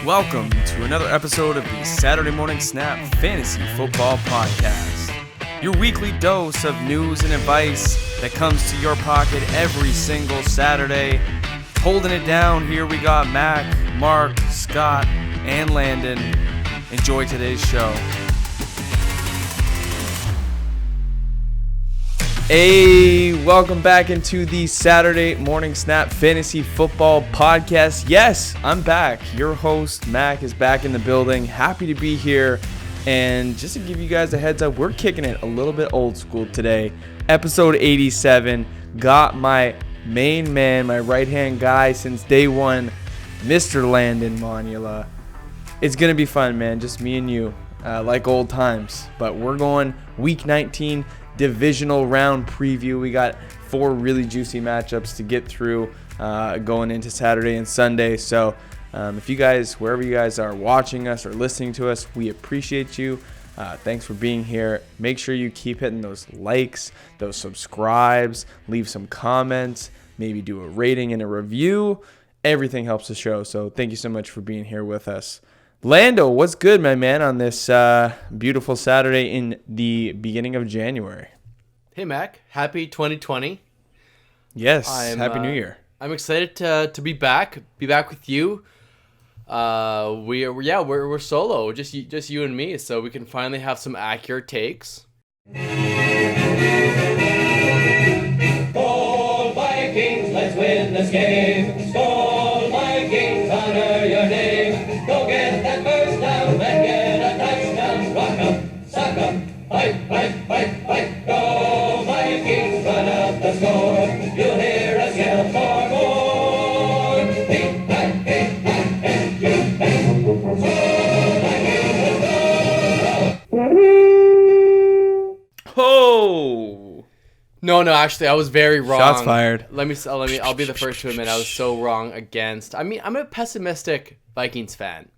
Welcome to another episode of the Saturday Morning Snap Fantasy Football Podcast. Your weekly dose of news and advice that comes to your pocket every single Saturday. Holding it down, here we got Mack, Mark, Scott, and Landon. Enjoy today's show. Hey, welcome back into the Saturday Morning Snap Fantasy Football Podcast. Yes, I'm back. Your host, Mack, is back in the building. Happy to be here. And just to give you guys a heads up, we're kicking it a little bit old school today. Episode 87. Got my main man, my right-hand guy since day one, Mr. Landon Monula. It's going to be fun, man. Just me and you, like old times. But we're going Week 19 divisional round preview. We got 4 really juicy matchups to get through going into Saturday and Sunday. So if you guys, wherever you guys are watching us or listening to us, we appreciate you. Thanks for being here. Make sure you keep hitting those likes, those subscribes, leave some comments, maybe do a rating and a review. Everything helps the show. So thank you so much for being here with us. Lando, what's good, my man, on this beautiful Saturday in the beginning of January? Hey, Mac. Happy 2020. Yes, Happy New Year. I'm excited to be back with you. We're solo, just you and me, so we can finally have some accurate takes. Skål Vikings, let's win this game. Skål Vikings, honor your name. Go get that first down and get a touchdown. Rock 'em, sock 'em, fight, fight, fight, fight. Go Vikings, run up the score. You'll hear us yell for more. V-I-K-I-N-G-S. Skål Vikings, let's go. Oh! No, actually, I was very wrong. Shots fired. I'll be the first to admit I was so wrong against. I mean, I'm a pessimistic Vikings fan.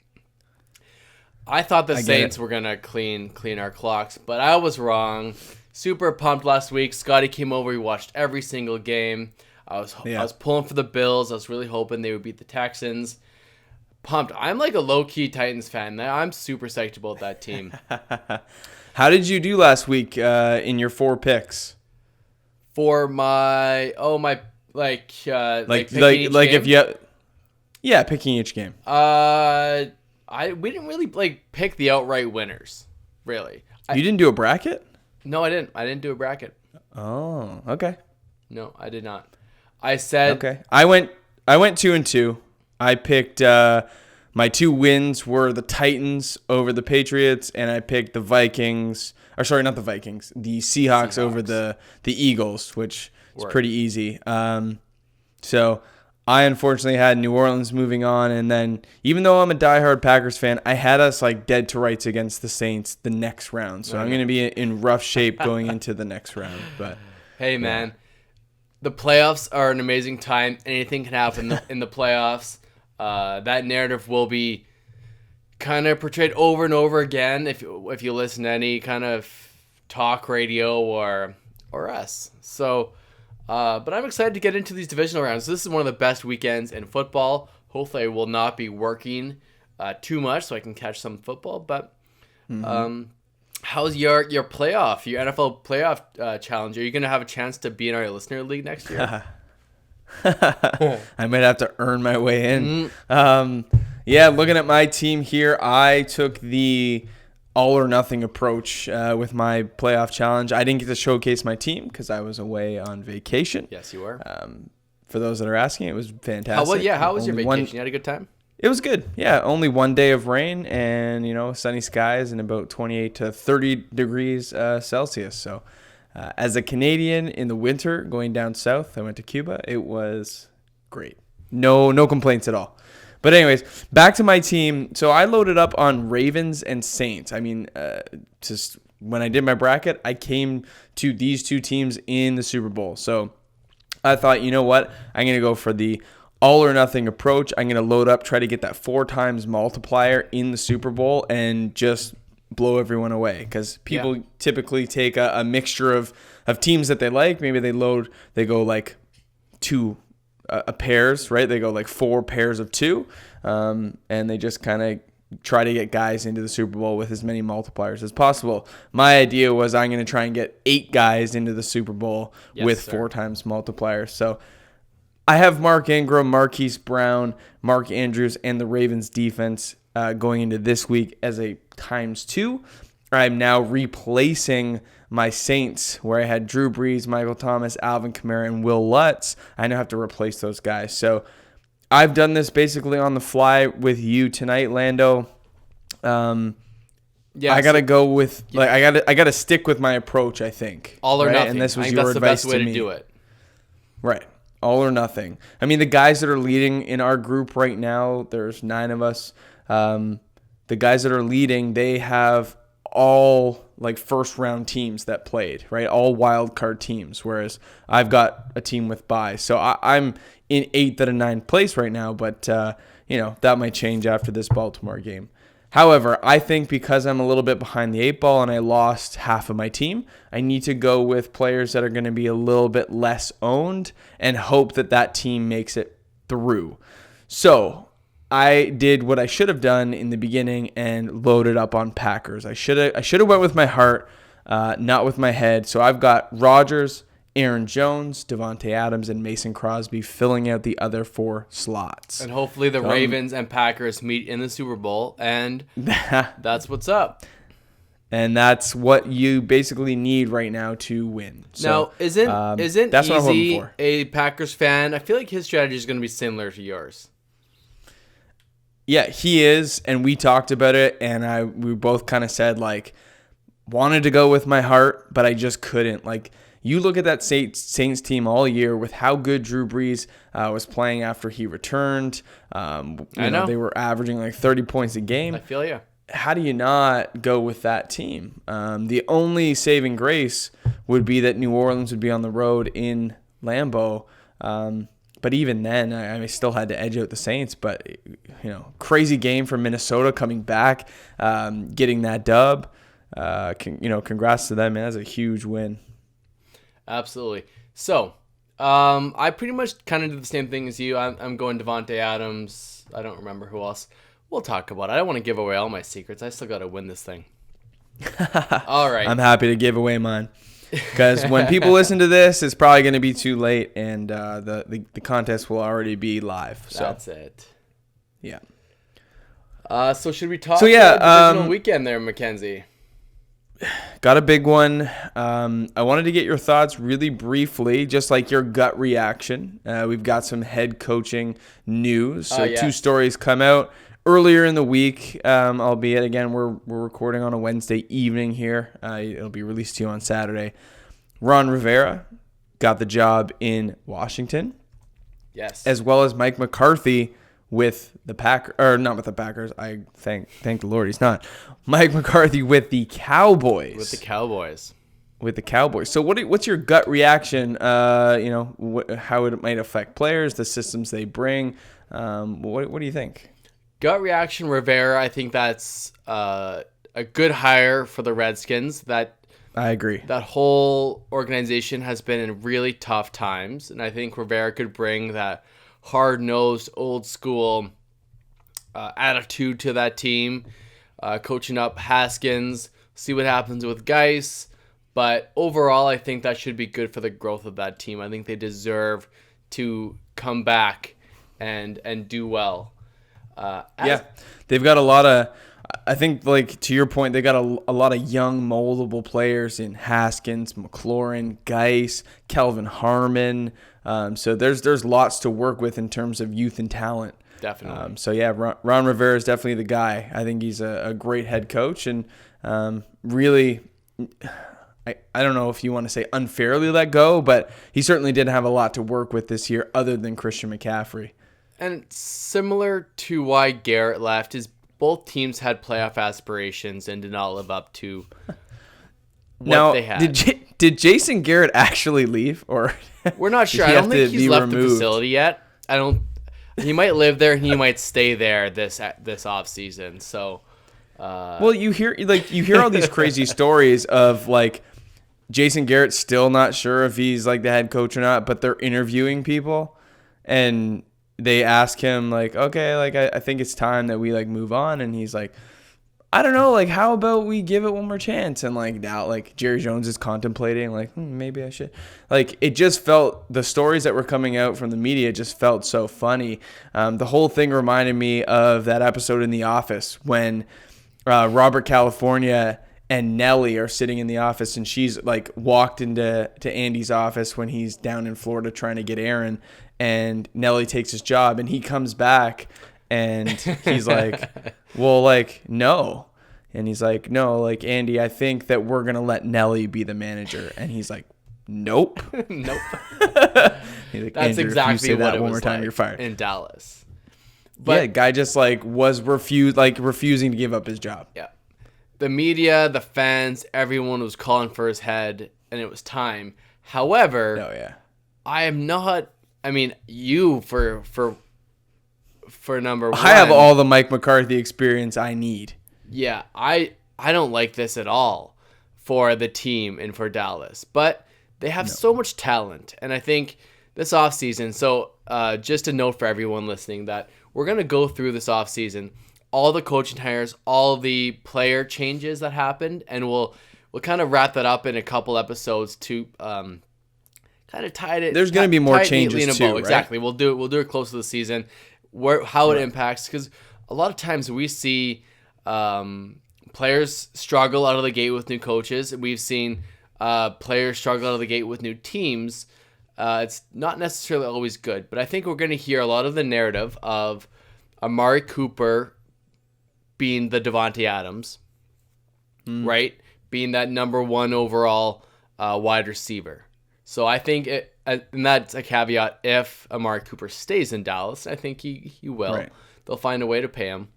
I thought the Saints were gonna clean our clocks, but I was wrong. Super pumped last week. Scotty came over. We watched every single game. I was pulling for the Bills. I was really hoping they would beat the Texans. Pumped. I'm like a low-key Titans fan. I'm super psyched about that team. How did you do last week in your 4 picks? For my picking each game. We didn't really pick the outright winners, really. You didn't do a bracket? No, I didn't. I didn't do a bracket. Oh, okay. No, I did not. I said okay. I went 2-2. I picked my 2 wins were the Titans over the Patriots, and I picked the Vikings. Or sorry, not the Vikings. The Seahawks. Over the Eagles, which is pretty easy. So I unfortunately had New Orleans moving on, and then even though I'm a diehard Packers fan, I had us dead to rights against the Saints the next round. So I'm going to be in rough shape going into the next round. But hey, man, the playoffs are an amazing time. Anything can happen in the playoffs. That narrative will be kind of portrayed over and over again if you listen to any kind of talk radio or us. So, but I'm excited to get into these divisional rounds. This is one of the best weekends in football. Hopefully, I will not be working too much so I can catch some football. But how's your NFL playoff challenge? Are you going to have a chance to be in our listener league next year? I might have to earn my way in. Looking at my team here, I took the all or nothing approach with my playoff challenge. I didn't get to showcase my team because I was away on vacation. Yes, you were. For those that are asking, it was fantastic. How was your vacation? You had a good time? It was good. Yeah, only 1 day of rain and sunny skies and about 28 to 30 degrees Celsius. So as a Canadian in the winter going down south, I went to Cuba. It was great. No complaints at all. But anyways, back to my team. So I loaded up on Ravens and Saints. I mean, just when I did my bracket, I came to these 2 teams in the Super Bowl. So I thought, you know what? I'm going to go for the all or nothing approach. I'm going to load up, try to get that 4 times multiplier in the Super Bowl and just blow everyone away. Because people typically take a mixture of teams that they like. Maybe they go 2 pairs, right? They go like 4 pairs of 2, and they just kind of try to get guys into the Super Bowl with as many multipliers as possible. My idea was I'm going to try and get 8 guys into the Super Bowl with 4 times multipliers. So I have Mark Ingram, Marquise Brown, Mark Andrews, and the Ravens defense going into this week as a ×2. I'm now replacing my Saints, where I had Drew Brees, Michael Thomas, Alvin Kamara, and Will Lutz. I now have to replace those guys. So I've done this basically on the fly with you tonight, Lando. I gotta go with I gotta stick with my approach. I think all or nothing. And this was I think your that's the advice best way to to me. do it. Right, all or nothing. I mean, the guys that are leading in our group right now, there's 9 of us. The guys that are leading, they have all like first round teams that played, right? All wild card teams, whereas I've got a team with buys. So I'm in 8th out of 9th place right now, but that might change after this Baltimore game. However, I think because I'm a little bit behind the 8 ball and I lost half of my team, I need to go with players that are going to be a little bit less owned and hope that team makes it through. So I did what I should have done in the beginning and loaded up on Packers. I should have went with my heart, not with my head. So I've got Rodgers, Aaron Jones, Devontae Adams, and Mason Crosby filling out the other 4 slots. And hopefully the Ravens and Packers meet in the Super Bowl, and that's what's up. And that's what you basically need right now to win. So, now, isn't that's what I'm hoping Easy for. a Packers fan? I feel like his strategy is going to be similar to yours. Yeah, he is, and we talked about it, and we both kind of said, like, wanted to go with my heart, but I just couldn't. Like, you look at that Saints team all year with how good Drew Brees was playing after he returned. I know. They were averaging like 30 points a game. I feel you. How do you not go with that team? The only saving grace would be that New Orleans would be on the road in Lambeau. But even then, I still had to edge out the Saints. But, crazy game from Minnesota coming back, getting that dub. Congrats to them, man. That's a huge win. Absolutely. So, I pretty much kind of did the same thing as you. I'm going Devontae Adams. I don't remember who else. We'll talk about it. I don't want to give away all my secrets. I still got to win this thing. All right. I'm happy to give away mine. Because when people listen to this, it's probably going to be too late, and the contest will already be live. So that's it. Yeah. So should we talk about the divisional weekend there, Mackenzie? Got a big one. I wanted to get your thoughts really briefly, just like your gut reaction. We've got some head coaching news. So 2 stories come out earlier in the week, albeit, again, we're recording on a Wednesday evening here. It'll be released to you on Saturday. Ron Rivera got the job in Washington. Yes. As well as Mike McCarthy with the Packers, or not with the Packers. I thank the Lord he's not. Mike McCarthy with the Cowboys. With the Cowboys. So what's your gut reaction? How it might affect players, the systems they bring. What do you think? Gut reaction, Rivera. I think that's a good hire for the Redskins. I agree. That whole organization has been in really tough times, and I think Rivera could bring that hard-nosed, old-school attitude to that team, coaching up Haskins, see what happens with Geis. But overall, I think that should be good for the growth of that team. I think they deserve to come back and do well. They've got a lot of, I think, like, to your point, they got a lot of young, moldable players in Haskins, McLaurin, Geis, Kelvin Harmon. So there's lots to work with in terms of youth and talent. Definitely. Ron Rivera is definitely the guy. I think he's a great head coach, and really, I don't know if you want to say unfairly let go, but he certainly didn't have a lot to work with this year other than Christian McCaffrey. And similar to why Garrett left, is both teams had playoff aspirations and did not live up to what they had. Did Jason Garrett actually leave, or we're not sure? I don't think he's left the facility yet. He might live there and he might stay there this off season. So, well, you hear all these crazy stories of like Jason Garrett still not sure if he's like the head coach or not, but they're interviewing people. And they ask him like, okay, like I think it's time that we like move on. And he's like, I don't know, like how about we give it one more chance? And like now, like Jerry Jones is contemplating like maybe I should. Like it just felt, the stories that were coming out from the media just felt so funny. The whole thing reminded me of that episode in The Office when Robert California and Nellie are sitting in the office, and she's like walked into Andy's office when he's down in Florida trying to get Aaron, and Nellie takes his job, and he comes back and he's like, well, like, no. And he's like, no, like, Andy, I think that we're going to let Nellie be the manager. And he's like, nope. Nope. He's like, That's Andrew, exactly if you say what that it one was more time, like you're fired. in Dallas. But yeah, guy just like was refusing to give up his job. Yeah. The media, the fans, everyone was calling for his head, and it was time. However, Oh yeah, I am not. I mean, you for number one. I have all the Mike McCarthy experience I need. Yeah, I don't like this at all for the team and for Dallas, but they have so much talent, and I think this offseason. So just a note for everyone listening that we're gonna go through this offseason, all the coaching hires, all the player changes that happened, and we'll kind of wrap that up in a couple episodes to kind of tie it. There's going to be more changes too, right? Exactly. We'll do it close to the season, how it impacts, because a lot of times we see players struggle out of the gate with new coaches. We've seen players struggle out of the gate with new teams. It's not necessarily always good, but I think we're going to hear a lot of the narrative of Amari Cooper being the Devontae Adams, right? Being that number one overall wide receiver. So I think, and that's a caveat, if Amari Cooper stays in Dallas, I think he will. Right. They'll find a way to pay him.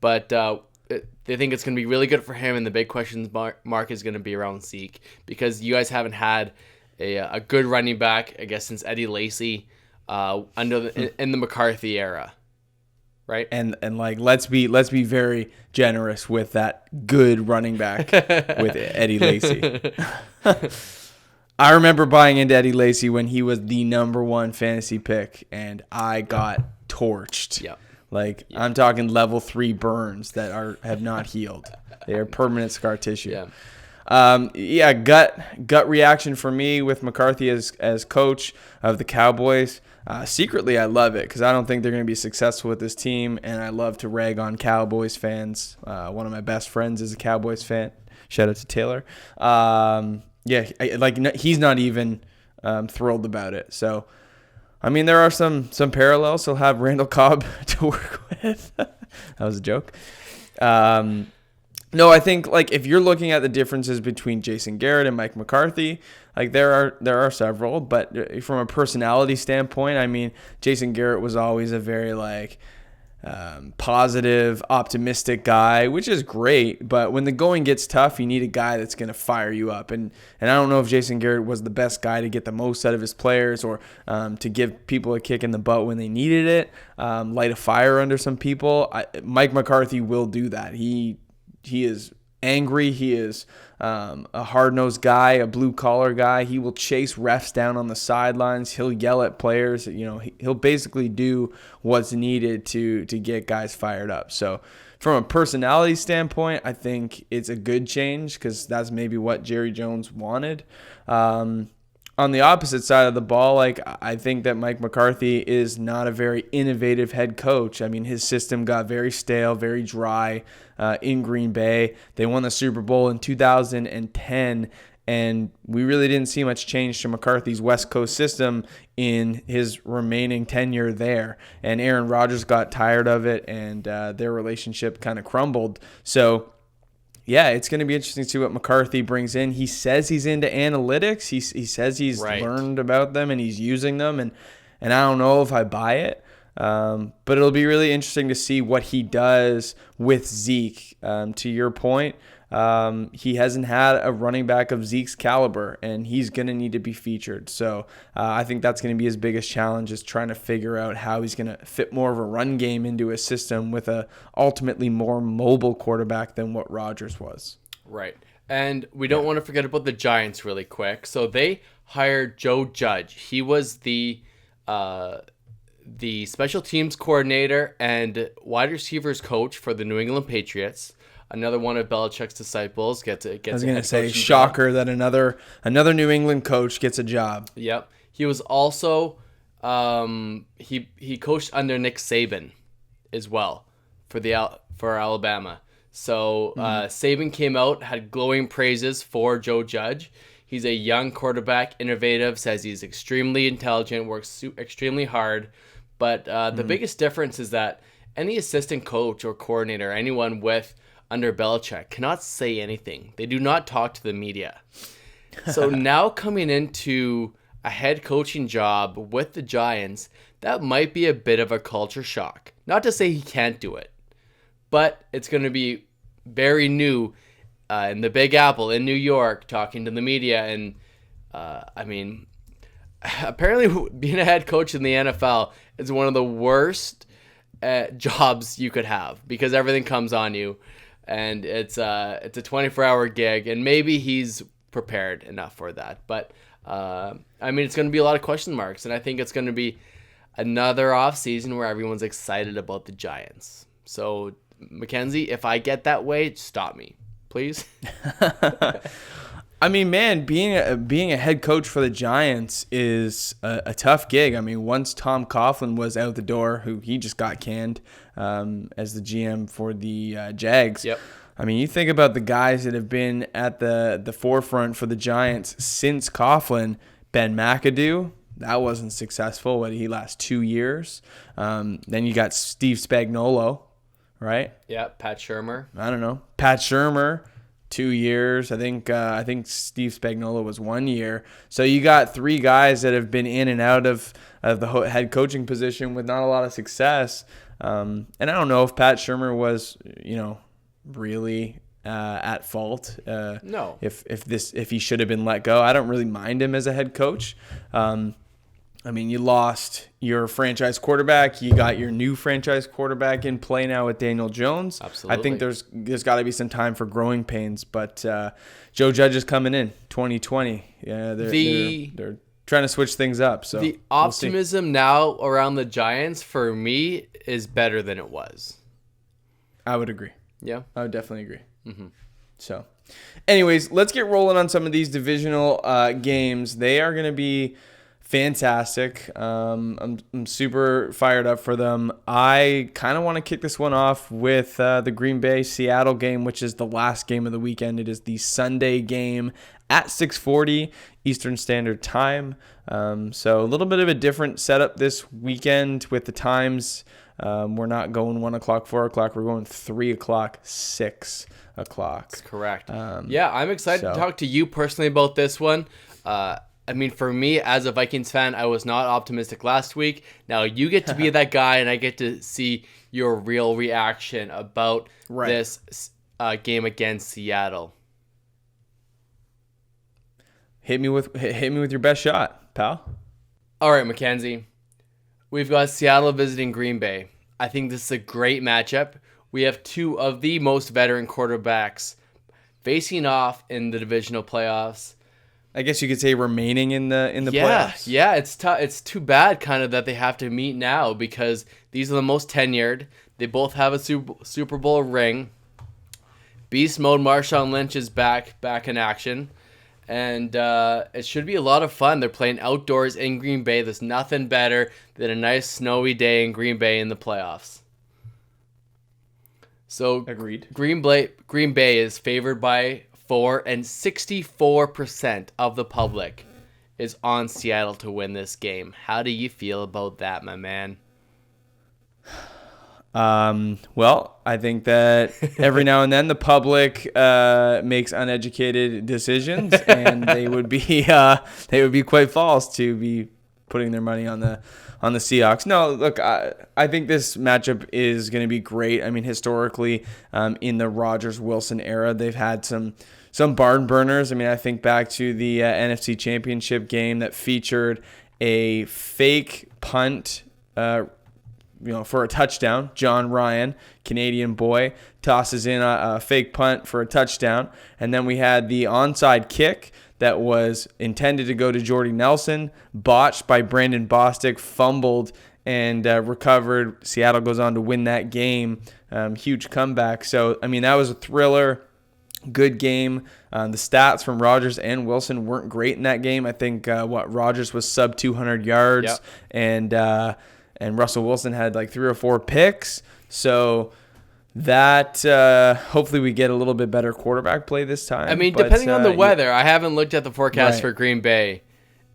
But they think it's going to be really good for him, and the big question mark is going to be around Zeke, because you guys haven't had a good running back, I guess, since Eddie Lacy in the McCarthy era. Right. And like let's be very generous with that good running back with Eddie Lacy. I remember buying into Eddie Lacy when he was the number one fantasy pick, and I got torched. Yeah. I'm talking level 3 burns that have not healed. They are permanent scar tissue. Yeah. Gut reaction for me with McCarthy as coach of the Cowboys. Secretly, I love it because I don't think they're going to be successful with this team, and I love to rag on Cowboys fans. One of my best friends is a Cowboys fan. Shout out to Taylor. He's not even thrilled about it. So, I mean, there are some parallels. He'll have Randall Cobb to work with. That was a joke. No, I think if you're looking at the differences between Jason Garrett and Mike McCarthy, there are several, but from a personality standpoint, I mean, Jason Garrett was always a very positive, optimistic guy, which is great. But when the going gets tough, you need a guy that's going to fire you up. And I don't know if Jason Garrett was the best guy to get the most out of his players or to give people a kick in the butt when they needed it, light a fire under some people. Mike McCarthy will do that. He is angry. He is a hard-nosed guy, a blue-collar guy. He will chase refs down on the sidelines. He'll yell at players. He'll basically do what's needed to get guys fired up. So from a personality standpoint, I think it's a good change because that's maybe what Jerry Jones wanted. On the opposite side of the ball, I think that Mike McCarthy is not a very innovative head coach. I mean, his system got very stale, very dry in Green Bay. They won the Super Bowl in 2010, and we really didn't see much change to McCarthy's West Coast system in his remaining tenure there. And Aaron Rodgers got tired of it, and their relationship kind of crumbled. So yeah, it's going to be interesting to see what McCarthy brings in. He says he's into analytics. He says he's learned about them and he's using them, and I don't know if I buy it. But it'll be really interesting to see what he does with Zeke. To your point, he hasn't had a running back of Zeke's caliber, and he's going to need to be featured. So I think that's going to be his biggest challenge, is trying to figure out how he's going to fit more of a run game into his system with a ultimately more mobile quarterback than what Rodgers was. Right. And we don't want to forget about the Giants really quick. So they hired Joe Judge. He was the the special teams coordinator and wide receivers coach for the New England Patriots. Another one of Belichick's disciples gets I was going to say, shocker that another New England coach gets a job. Yep. He was also he coached under Nick Saban as well for Alabama. So Saban came out, had glowing praises for Joe Judge. He's a young quarterback, innovative, says he's extremely intelligent, works extremely hard. But the biggest difference is that any assistant coach or coordinator, anyone with under Belichick, cannot say anything. They do not talk to the media. So now coming into a head coaching job with the Giants, that might be a bit of a culture shock. Not to say he can't do it, but it's going to be very new in the Big Apple in New York, talking to the media. And apparently being a head coach in the NFL is one of the worst jobs you could have, because everything comes on you, and it's a 24-hour gig, and maybe he's prepared enough for that. But it's going to be a lot of question marks, and I think it's going to be another offseason where everyone's excited about the Giants. So, Mackenzie, if I get that way, stop me, please. I mean, man, being a head coach for the Giants is a tough gig. I mean, once Tom Coughlin was out the door, who he just got canned as the GM for the Jags. Yep. I mean, you think about the guys that have been at the forefront for the Giants since Coughlin. Ben McAdoo, that wasn't successful. What did he last 2 years? Then you got Steve Spagnuolo, right? Yeah, Pat Shurmur. I don't know. Pat Shurmur, 2 years. I think Steve Spagnuolo was 1 year. So you got three guys that have been in and out of the head coaching position with not a lot of success. And I don't know if Pat Shurmur was, really at fault. No. If he should have been let go. I don't really mind him as a head coach. You lost your franchise quarterback. You got your new franchise quarterback in play now with Daniel Jones. Absolutely. I think there's got to be some time for growing pains. But Joe Judge is coming in 2020. Yeah, they're trying to switch things up. So the optimism now around the Giants for me is better than it was. I would agree. Yeah, I would definitely agree. Mm-hmm. So, anyways, let's get rolling on some of these divisional games. They are going to be fantastic. I'm super fired up for them. I kind of want to kick this one off with the Green Bay-Seattle game, which is the last game of the weekend. It is the Sunday game at 6:40 Eastern Standard Time. So a little bit of a different setup this weekend with the times. We're not going 1 o'clock, 4 o'clock. We're going 3 o'clock, 6 o'clock. That's correct. I'm excited to talk to you personally about this one. For me, as a Vikings fan, I was not optimistic last week. Now you get to be that guy, and I get to see your real reaction about this game against Seattle. Hit me with your best shot, pal. All right, Mackenzie. We've got Seattle visiting Green Bay. I think this is a great matchup. We have two of the most veteran quarterbacks facing off in the divisional playoffs. I guess you could say remaining in the playoffs. Yeah, it's too bad kind of that they have to meet now, because these are the most tenured. They both have a Super Bowl ring. Beast mode Marshawn Lynch is back in action. And it should be a lot of fun. They're playing outdoors in Green Bay. There's nothing better than a nice snowy day in Green Bay in the playoffs. So agreed. Green Bay is favored by 4, and 64% of the public is on Seattle to win this game. How do you feel about that, my man? Well, I think that every now and then the public makes uneducated decisions, and they would be quite false to be putting their money on the Seahawks. No, look, I think this matchup is going to be great. I mean, historically, in the Rodgers-Wilson era, they've had some barn burners. I mean, I think back to the NFC Championship game that featured a fake punt for a touchdown. John Ryan, Canadian boy, tosses in a fake punt for a touchdown. And then we had the onside kick that was intended to go to Jordy Nelson, botched by Brandon Bostic, fumbled and recovered. Seattle goes on to win that game. Huge comeback. So, I mean, that was a thriller. Good game. The stats from Rodgers and Wilson weren't great in that game. I think Rodgers was sub 200 yards, and Russell Wilson had like 3 or 4 picks. So that hopefully we get a little bit better quarterback play this time. I mean, depending on the weather, I haven't looked at the forecast for Green Bay,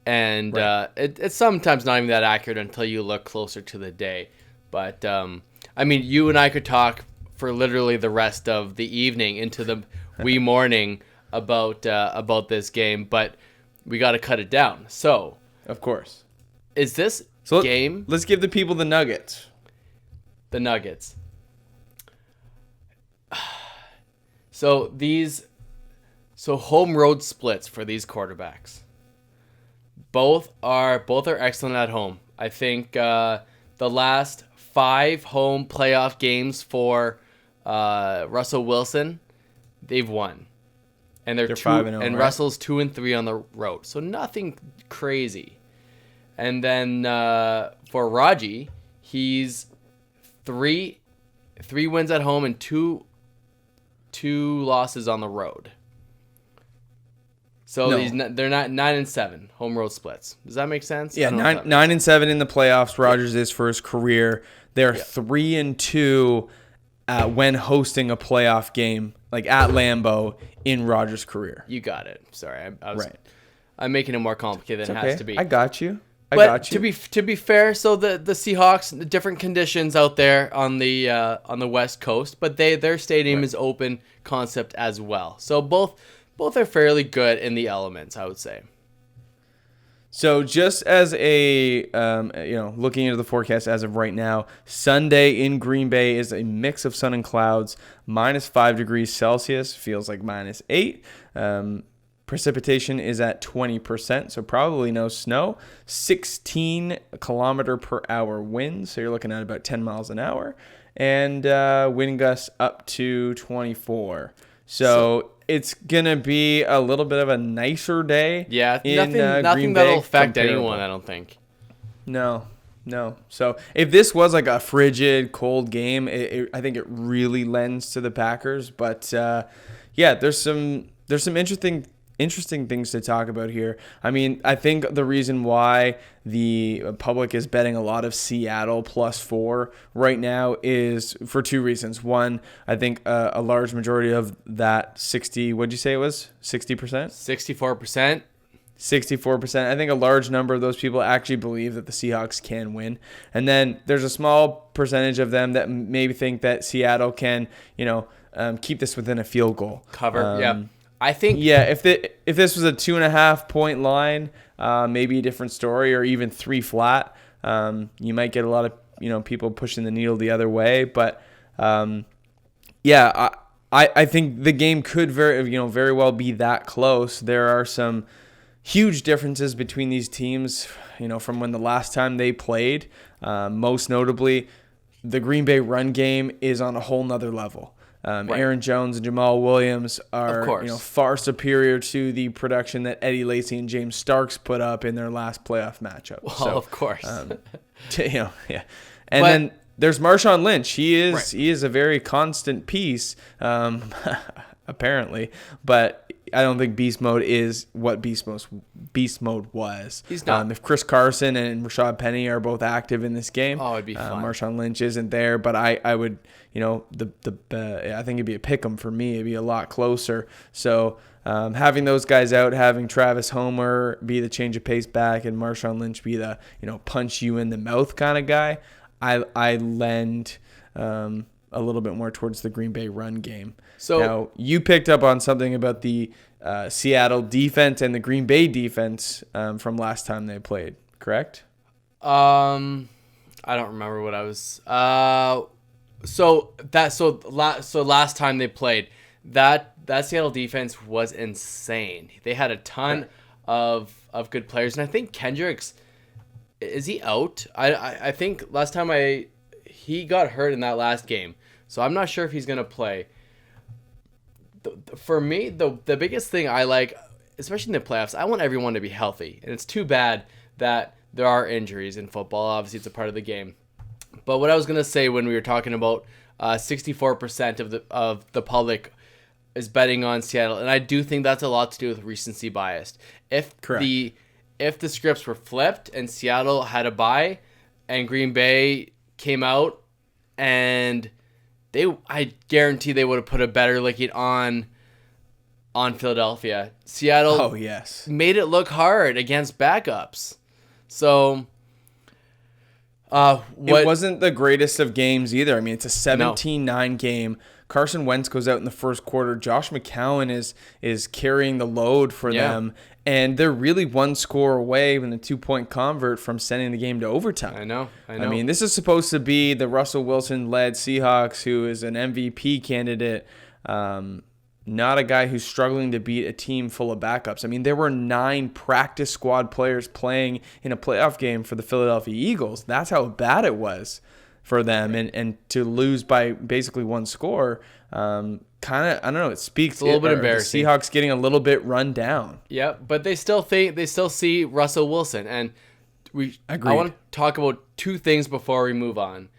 and it's sometimes not even that accurate until you look closer to the day. But I mean, you and I could talk for literally the rest of the evening into the wee morning about this game, but we got to cut it down. So, of course, is this game? Let's give the people the nuggets. The nuggets. So home road splits for these quarterbacks. Both are excellent at home. I think the last 5 home playoff games for Russell Wilson, they've won, and they're 2-0, and right? Russell's 2-3 on the road, so nothing crazy. And then for Raji, he's 3 wins at home and two losses on the road. So they're not 9-7 home road splits. Does that make sense? Yeah, 9-7 in the playoffs. Rodgers is for his career. They're 3-2 when hosting a playoff game, like at Lambeau in Rodgers' career. You got it. Sorry, I'm making it more complicated than it has to be. I got you. To be fair, so the Seahawks, different conditions out there on the West Coast, but their stadium is open concept as well. So both are fairly good in the elements, I would say. So just as a looking into the forecast as of right now, Sunday in Green Bay is a mix of sun and clouds, -5 degrees Celsius, feels like -8. Precipitation is at 20%, so probably no snow. 16 kilometer per hour winds, so you're looking at about 10 miles an hour, and wind gusts up to 24. So it's gonna be a little bit of a nicer day. Yeah, nothing that'll affect anyone, I don't think. No. So if this was like a frigid, cold game, I think it really lends to the Packers. But there's some interesting things to talk about here. I mean, I think the reason why the public is betting a lot of Seattle +4 right now is for 2 reasons. One, I think a large majority of that 60, what'd you say it was? 60%? 64%. 64%. I think a large number of those people actually believe that the Seahawks can win. And then there's a small percentage of them that maybe think that Seattle can, keep this within a field goal. Cover, I think if this was a 2.5 point line, maybe a different story, or even 3 flat, you might get a lot of people pushing the needle the other way. But I think the game could very well be that close. There are some huge differences between these teams, from when the last time they played. Most notably, the Green Bay run game is on a whole nother level. Aaron Jones and Jamal Williams are far superior to the production that Eddie Lacy and James Starks put up in their last playoff matchup. Well, of course. And then there's Marshawn Lynch. He is a very constant piece, apparently, but I don't think Beast Mode is what Beast Mode was. He's not. If Chris Carson and Rashad Penny are both active in this game, it'd be fun. Marshawn Lynch isn't there, but I would, I think it'd be a pick 'em for me. It'd be a lot closer. So having those guys out, having Travis Homer be the change of pace back, and Marshawn Lynch be the punch you in the mouth kind of guy, I lend a little bit more towards the Green Bay run game. So now you picked up on something about the Seattle defense and the Green Bay defense from last time they played, correct? I don't remember what I was. So last time they played, that Seattle defense was insane. They had a ton of good players, and I think Kendricks, is he out? I think last time he got hurt in that last game, so I'm not sure if he's gonna play. For me, the biggest thing I like, especially in the playoffs, I want everyone to be healthy, and it's too bad that there are injuries in football. Obviously, it's a part of the game. But what I was gonna say when we were talking about 64% of the public is betting on Seattle, and I do think that's a lot to do with recency bias. Correct. If the scripts were flipped and Seattle had a bye, and Green Bay came out, and I guarantee they would have put a better licking on Philadelphia. Seattle made it look hard against backups. So it wasn't the greatest of games either. I mean, it's a 17-9 game. Carson Wentz goes out in the first quarter. Josh McCown is carrying the load for them. And they're really one score away in the 2-point convert from sending the game to overtime. I know. I mean, this is supposed to be the Russell Wilson-led Seahawks, who is an MVP candidate, not a guy who's struggling to beat a team full of backups. I mean, there were 9 practice squad players playing in a playoff game for the Philadelphia Eagles. That's how bad it was for them. And to lose by basically one score, kind of, I don't know, it speaks a little bit embarrassing. The Seahawks getting a little bit run down. Yeah, but they still see Russell Wilson. And I want to talk about 2 things before we move on.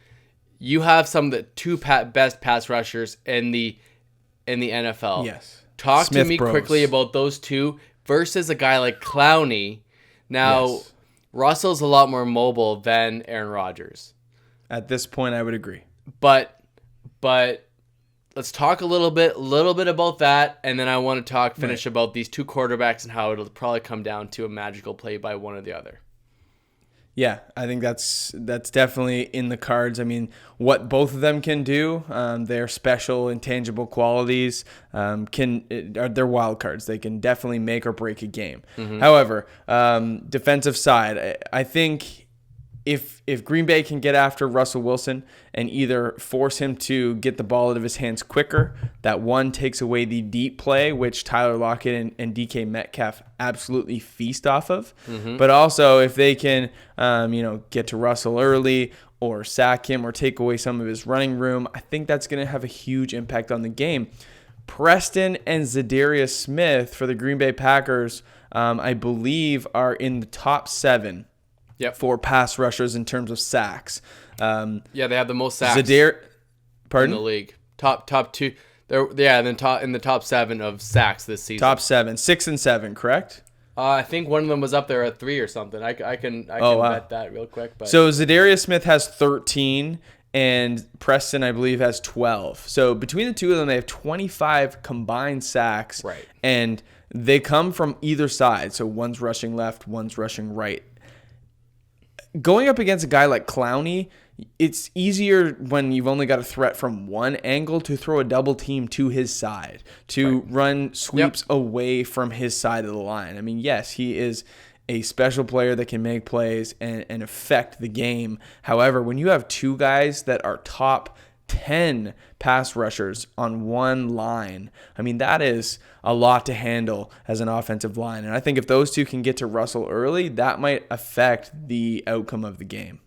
You have some of the 2 best pass rushers in the NFL. Yes. Talk Smith to me Bros. quickly about those 2 versus a guy like Clowney. Now, Russell's a lot more mobile than Aaron Rodgers. At this point, I would agree. But let's talk a little bit about that, and then I want to finish about these 2 quarterbacks and how it'll probably come down to a magical play by one or the other. Yeah, I think that's definitely in the cards. I mean, what both of them can do, their special intangible qualities, are their wild cards. They can definitely make or break a game. Mm-hmm. However, defensive side, I think if Green Bay can get after Russell Wilson and either force him to get the ball out of his hands quicker, that one takes away the deep play, which Tyler Lockett and DK Metcalf absolutely feast off of. Mm-hmm. But also if they can, get to Russell early or sack him or take away some of his running room, I think that's going to have a huge impact on the game. Preston and Zadarius Smith for the Green Bay Packers, I believe, are in the top 7. Yep. For pass rushers in terms of sacks. They have the most sacks Pardon? in the league. Top 2. In the top 7 of sacks this season. Top 7, 6 and 7, correct? I think one of them was up there at 3 or something. I can bet that real quick. But. So Zadarius Smith has 13, and Preston, I believe, has 12. So between the two of them, they have 25 combined sacks. Right. And they come from either side. So one's rushing left, one's rushing right. Going up against a guy like Clowney, it's easier when you've only got a threat from one angle to throw a double team to his side, to run sweeps away from his side of the line. I mean, yes, he is a special player that can make plays and affect the game. However, when you have 2 guys that are top 10 pass rushers on one line, I mean, that is a lot to handle as an offensive line. And I think if those 2 can get to Russell early, that might affect the outcome of the game.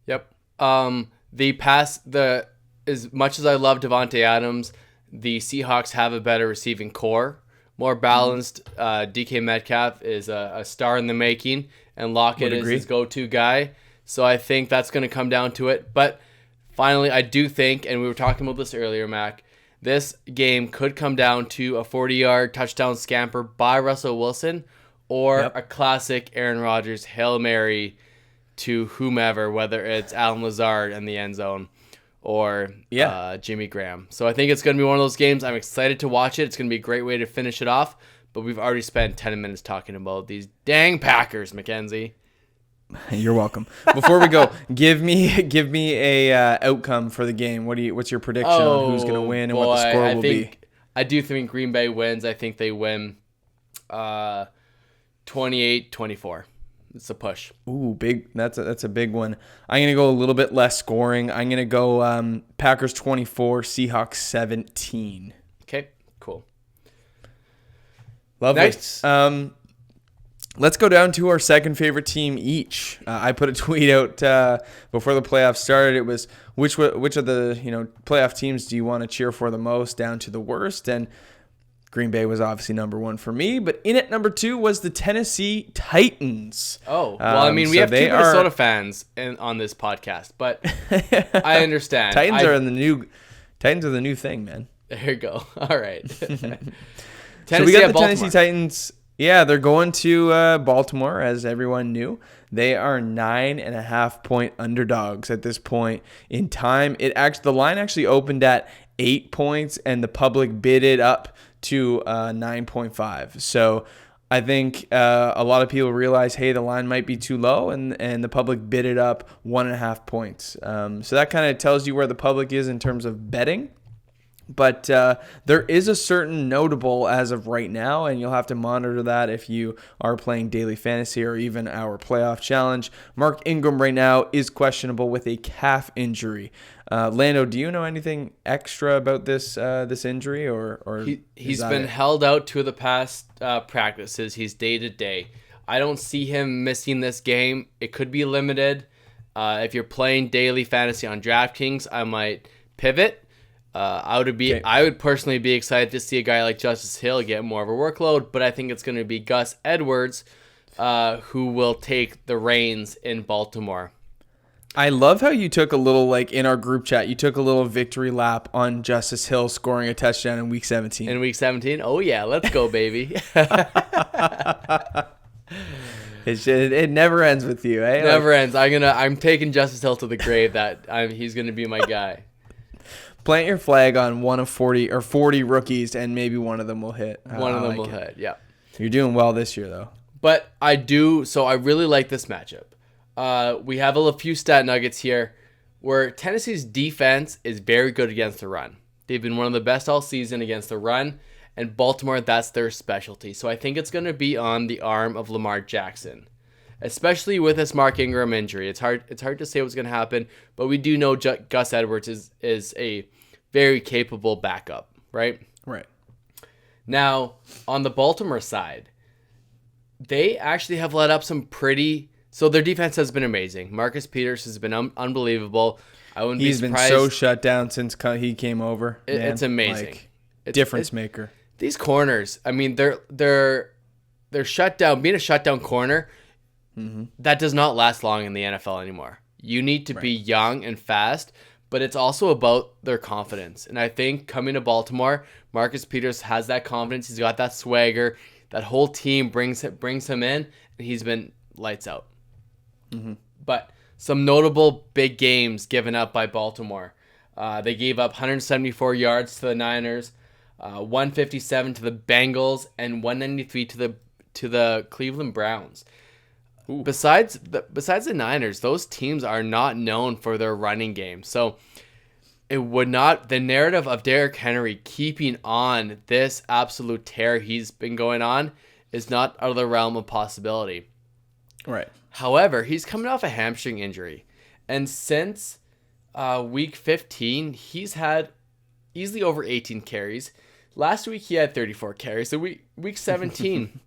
Yep. As much as I love Devontae Adams, the Seahawks have a better receiving core, more balanced. DK Metcalf is a star in the making, and Lockett is his go-to guy. So I think that's going to come down to it. But finally, I do think, and we were talking about this earlier, Mac, this game could come down to a 40-yard touchdown scamper by Russell Wilson or a classic Aaron Rodgers Hail Mary to whomever, whether it's Alan Lazard in the end zone or Jimmy Graham. So I think it's going to be one of those games. I'm excited to watch it. It's going to be a great way to finish it off. But we've already spent 10 minutes talking about these dang Packers, Mackenzie. You're welcome. Before we go, give me a outcome for the game. What's your prediction on who's going to win and what the score will be? I do think Green Bay wins. I think they win 28-24. It's a push. Ooh, big. That's a big one. I'm going to go a little bit less scoring. I'm going to go Packers 24, Seahawks 17. Okay, cool. Lovely. Next. Let's go down to our second favorite team each. I put a tweet out before the playoffs started. It was which of the playoff teams do you want to cheer for the most, down to the worst. And Green Bay was obviously number 1 for me, but in at number 2 was the Tennessee Titans. Oh, well, I mean, we have 2 Minnesota fans on this podcast, but I understand. Titans are the new thing, man. There you go. All right. So we got the Tennessee Titans. Yeah, they're going to Baltimore, as everyone knew. They are 9.5-point underdogs at this point in time. The line actually opened at 8 points, and the public bid it up to 9.5. So I think a lot of people realize, hey, the line might be too low, and the public bid it up 1.5 points. So that kind of tells you where the public is in terms of betting. But there is a certain notable as of right now, and you'll have to monitor that if you are playing daily fantasy or even our playoff challenge. Mark Ingram right now is questionable with a calf injury. Lando, do you know anything extra about this injury, or he's been held out 2 of the past practices? He's day to day. I don't see him missing this game. It could be limited. If you're playing daily fantasy on DraftKings, I might pivot. I would personally be excited to see a guy like Justice Hill get more of a workload, but I think it's going to be Gus Edwards who will take the reins in Baltimore. I love how you took a little, in our group chat, you took a little victory lap on Justice Hill scoring a touchdown in Week 17. In Week 17? Oh, yeah. Let's go, baby. It never ends with you, eh? Never ends. I'm taking Justice Hill to the grave. He's going to be my guy. Plant your flag on one of 40 rookies, and maybe one of them will hit. One of them will hit, yeah. You're doing well this year, though. But I really like this matchup. We have a few stat nuggets here where Tennessee's defense is very good against the run. They've been one of the best all season against the run, and Baltimore, that's their specialty. So I think it's going to be on the arm of Lamar Jackson, especially with this Mark Ingram injury. It's hard to say what's going to happen, but we do know Gus Edwards is a very capable backup, right? Right. Now, on the Baltimore side, they actually have let up some so their defense has been amazing. Marcus Peters has been unbelievable. I wouldn't be surprised. He's been so shut down since he came over. It's amazing. Difference maker. These corners, I mean, they're shut down. Being a shutdown corner, that does not last long in the NFL anymore. You need to be young and fast, but it's also about their confidence. And I think coming to Baltimore, Marcus Peters has that confidence. He's got that swagger. That whole team brings him in, and he's been lights out. But some notable big games given up by Baltimore. They gave up 174 yards to the Niners, 157 to the Bengals, and 193 to the Cleveland Browns. Ooh. Besides the Niners, those teams are not known for their running game. So the narrative of Derrick Henry keeping on this absolute tear he's been going on is not out of the realm of possibility. Right. However, he's coming off a hamstring injury. And since week 15, he's had easily over 18 carries. Last week, he had 34 carries. So week 17,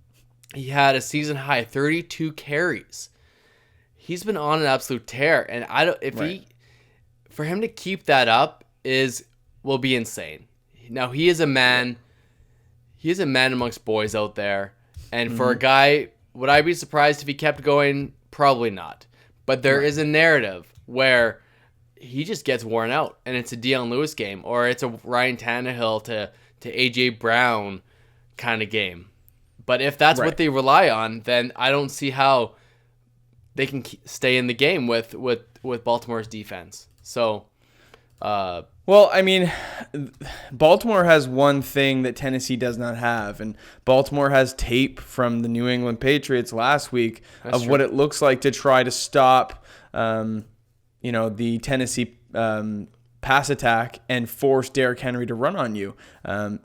he had a season high 32 carries. He's been on an absolute tear. And for him to keep that up will be insane. Now, he is a man amongst boys out there. And for a guy, would I be surprised if he kept going? Probably not. But there is a narrative where he just gets worn out, and it's a Deion Lewis game, or it's a Ryan Tannehill to A.J. Brown kind of game. But if that's what they rely on, then I don't see how they can stay in the game with Baltimore's defense. So, well, I mean, Baltimore has one thing that Tennessee does not have, and Baltimore has tape from the New England Patriots last week what it looks like to try to stop, the Tennessee pass attack and force Derrick Henry to run on you.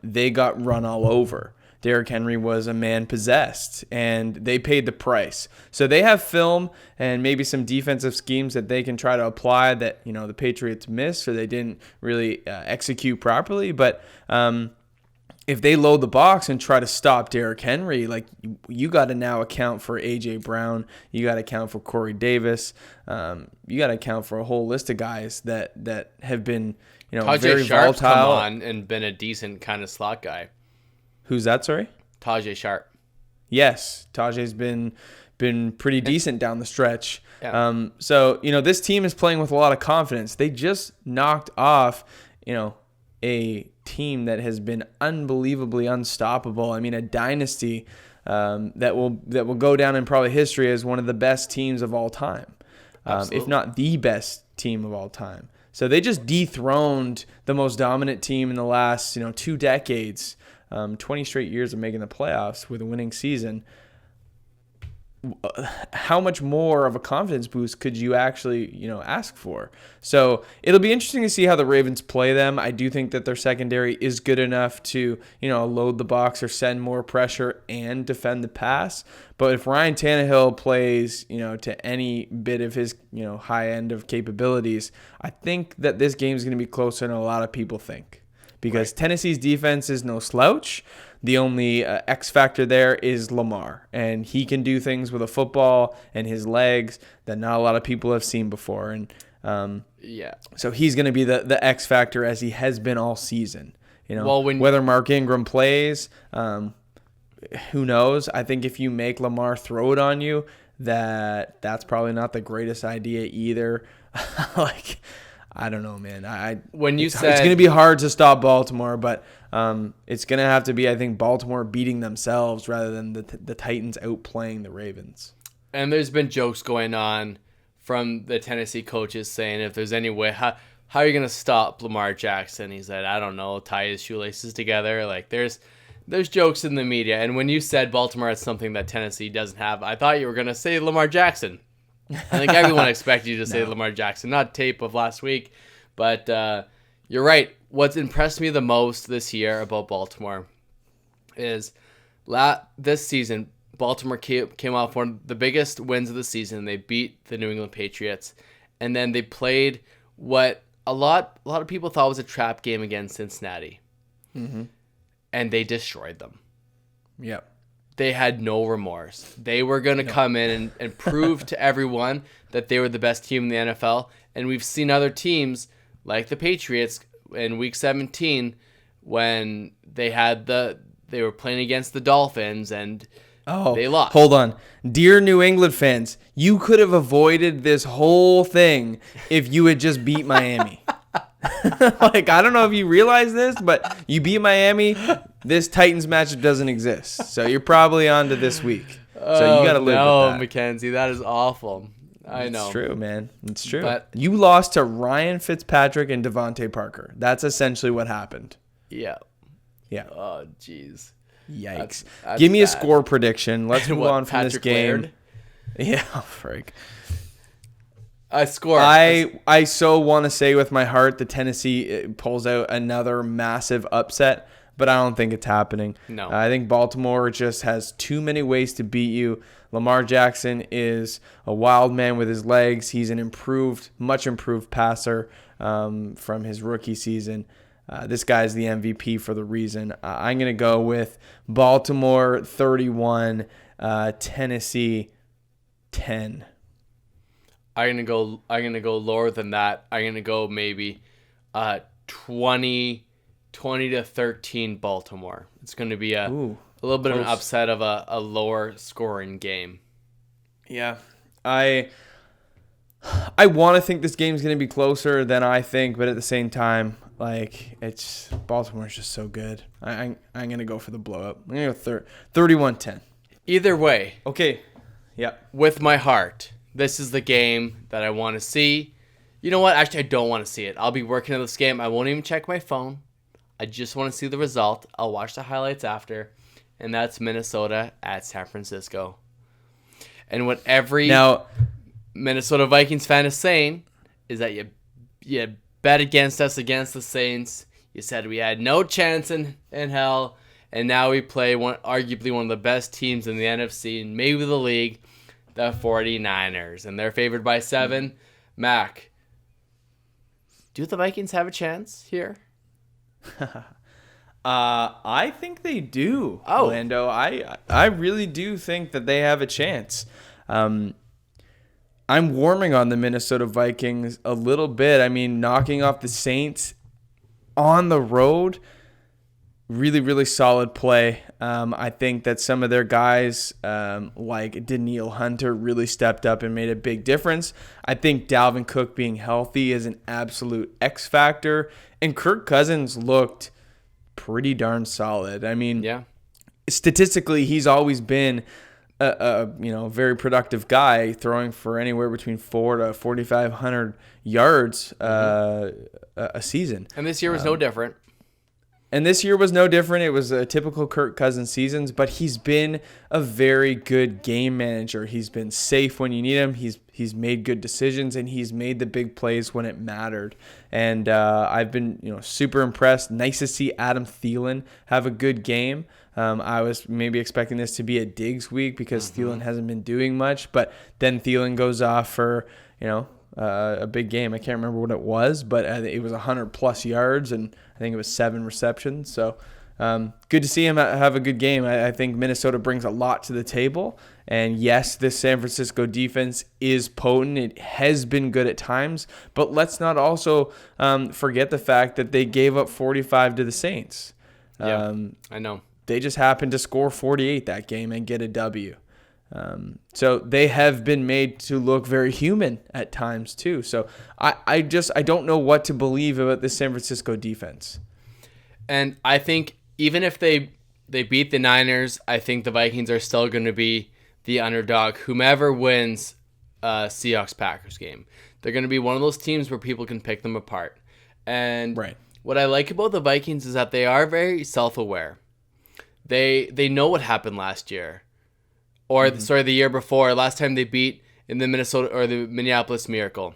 They got run all over. Derrick Henry was a man possessed, and they paid the price. So they have film and maybe some defensive schemes that they can try to apply that, the Patriots missed or they didn't really execute properly. But if they load the box and try to stop Derrick Henry, you got to now account for A.J. Brown. You got to account for Corey Davis. You got to account for a whole list of guys that have been, very Sharp's volatile. come on and been a decent kind of slot guy. Who's that, sorry? Tajay Sharp. Yes, Tajay's been pretty decent down the stretch. Yeah. So, this team is playing with a lot of confidence. They just knocked off, a team that has been unbelievably unstoppable. I mean, a dynasty that will go down in probably history as one of the best teams of all time, if not the best team of all time. So they just dethroned the most dominant team in the last 2 decades, 20 straight years of making the playoffs with a winning season. How much more of a confidence boost could you actually, ask for? So it'll be interesting to see how the Ravens play them. I do think that their secondary is good enough to, load the box or send more pressure and defend the pass. But if Ryan Tannehill plays, to any bit of his, high end of capabilities, I think that this game is going to be closer than a lot of people think. Because Tennessee's defense is no slouch. The only X factor there is Lamar, and he can do things with a football and his legs that not a lot of people have seen before. And so he's going to be the X factor as he has been all season. Whether Mark Ingram plays, who knows? I think if you make Lamar throw it on you, that's probably not the greatest idea either. I don't know, man. It's going to be hard to stop Baltimore, but it's going to have to be, I think, Baltimore beating themselves rather than the Titans outplaying the Ravens. And there's been jokes going on from the Tennessee coaches saying if there's any way, how are you going to stop Lamar Jackson? He said, I don't know, tie his shoelaces together. There's jokes in the media. And when you said Baltimore has something that Tennessee doesn't have, I thought you were going to say Lamar Jackson. I think everyone expected you to say Lamar Jackson, not tape of last week. But you're right. What's impressed me the most this year about Baltimore is this season, Baltimore came off one of the biggest wins of the season. They beat the New England Patriots. And then they played what a lot of people thought was a trap game against Cincinnati. Mm-hmm. And they destroyed them. Yep. They had no remorse. They were going to come in and prove to everyone that they were the best team in the NFL. And we've seen other teams like the Patriots in Week 17 when they were playing against the Dolphins and they lost. Hold on. Dear New England fans, you could have avoided this whole thing if you had just beat Miami. I don't know if you realize this, but you beat Miami, this Titans matchup doesn't exist. So you're probably on to this week. So you got to live with that. No, Mackenzie, that is awful. I know. It's true, man. It's true. But you lost to Ryan Fitzpatrick and Devontae Parker. That's essentially what happened. Yeah. Yeah. Oh, jeez. Yikes. That's Give me a bad. score prediction. Let's move on from Patrick this game. Laird? Yeah, frig. I score. I so want to say with my heart that Tennessee pulls out another massive upset, but I don't think it's happening. No. I think Baltimore just has too many ways to beat you. Lamar Jackson is a wild man with his legs. He's an much improved passer from his rookie season. This guy's the MVP for the reason. I'm going to go with Baltimore 31, Tennessee 10. I'm gonna go lower than that. I'm gonna go maybe 20 to 13 Baltimore. It's gonna be a little bit of an upset of a lower scoring game. Yeah. I want to think this game's gonna be closer than I think, but at the same time, it's Baltimore's just so good. I'm gonna go for the blow up. I'm gonna go 31-10. Either way. Okay. Yeah. With my heart. This is the game that I want to see. You know what? Actually, I don't want to see it. I'll be working on this game. I won't even check my phone. I just want to see the result. I'll watch the highlights after. And that's Minnesota at San Francisco. And what every Minnesota Vikings fan is saying is that you bet against us against the Saints. You said we had no chance in hell. And now we play arguably one of the best teams in the NFC and maybe the league. The 49ers, and they're favored by 7. Mack, do the Vikings have a chance here? I think they do, Lando. I really do think that they have a chance. I'm warming on the Minnesota Vikings a little bit. I mean, knocking off the Saints on the road, really, really solid play. I think that some of their guys, like Daniil Hunter, really stepped up and made a big difference. I think Dalvin Cook being healthy is an absolute X factor. And Kirk Cousins looked pretty darn solid. I mean, statistically, he's always been a very productive guy, throwing for anywhere between 400 to 4,500 yards a season. And this year was no different. And this year was no different. It was a typical Kirk Cousins seasons, but he's been a very good game manager. He's been safe when you need him. He's made good decisions, and he's made the big plays when it mattered. And I've been super impressed. Nice to see Adam Thielen have a good game. I was maybe expecting this to be a Diggs week because Thielen hasn't been doing much, but then Thielen goes off for a big game. I can't remember what it was, but it was 100+ yards, and I think it was 7 receptions. So good to see him have a good game. I think Minnesota brings a lot to the table. And yes, this San Francisco defense is potent. It has been good at times, but let's not also forget the fact that they gave up 45 to the Saints. I know. They just happened to score 48 that game and get a W. So they have been made to look very human at times too. So I don't know what to believe about the San Francisco defense. And I think even if they beat the Niners, I think the Vikings are still going to be the underdog. Whomever wins Seahawks-Packers game, they're going to be one of those teams where people can pick them apart. And what I like about the Vikings is that they are very self-aware. They know what happened last year. Or the year before, last time they beat in the Minneapolis Miracle.